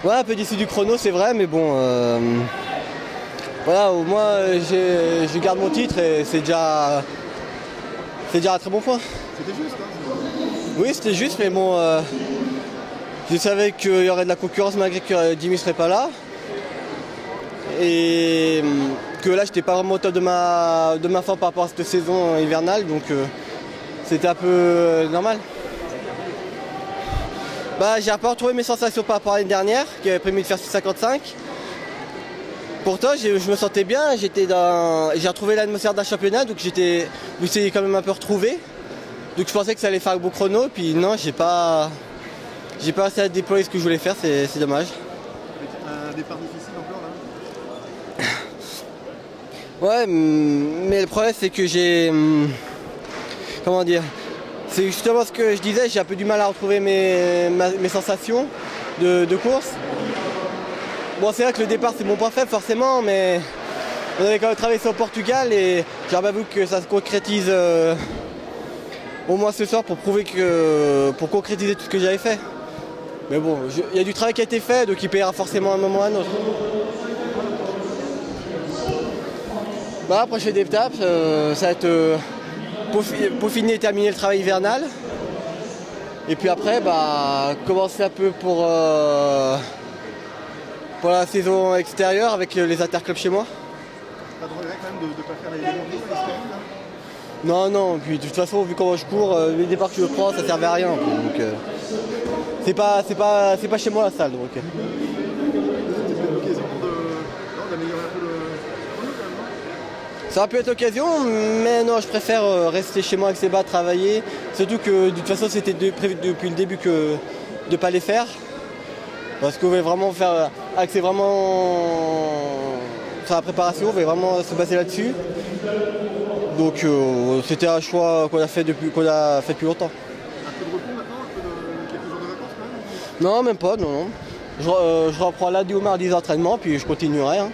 Ouais, un peu déçu du chrono, c'est vrai, mais bon, voilà, au moins je garde mon titre et c'est déjà un très bon point. C'était juste, hein? Oui, c'était juste, mais bon, je savais qu'il y aurait de la concurrence malgré que Jimmy serait pas là. Et que là, j'étais pas vraiment au top de ma forme par rapport à cette saison hivernale, donc c'était un peu normal. Bah, j'ai un peu retrouvé mes sensations par rapport à l'année dernière, qui avait prévu de faire 6,55. Pourtant, je me sentais bien, j'ai retrouvé l'atmosphère d'un championnat, donc je me suis quand même un peu retrouvé. Donc je pensais que ça allait faire un beau chrono, puis non, j'ai pas assez à déployer ce que je voulais faire, c'est dommage. Un départ difficile encore là? Ouais, mais le problème c'est que comment dire, c'est justement ce que je disais, j'ai un peu du mal à retrouver mes sensations de course. Bon, c'est vrai que le départ c'est mon point faible forcément, mais on avait quand même travaillé sur le Portugal et j'aimerais voulu que ça se concrétise au moins ce soir pour concrétiser tout ce que j'avais fait. Mais bon, il y a du travail qui a été fait, donc il paiera forcément à un moment ou à un autre. Bah, prochaine étape, ça va être peaufiner et terminer le travail hivernal. Et puis après, bah, commencer un peu pour la saison extérieure avec les interclubs chez moi. Pas de regret quand même de ne pas faire les mondiaux à l'Espagne là? Non, non, puis de toute façon, vu comment je cours, les départs que je prends, ça servait à rien. Donc, c'est pas chez moi la salle. Donc. C'était peut-être l'occasion d'améliorer un peu le chrono quand même, non? Ça aurait pu être l'occasion, mais non, je préfère rester chez moi avec ces bas, travailler. Surtout que de toute façon, c'était prévu depuis le début de ne pas les faire. Parce qu'on voulait vraiment faire, axer vraiment sur la préparation, on voulait vraiment se baser là-dessus. Donc c'était un choix qu'on a fait depuis longtemps. Un peu de repos maintenant, quelques jours de vacances quand même? Non, même pas, non. Je reprends lundi ou mardi des entraînements, puis je continuerai. Hein.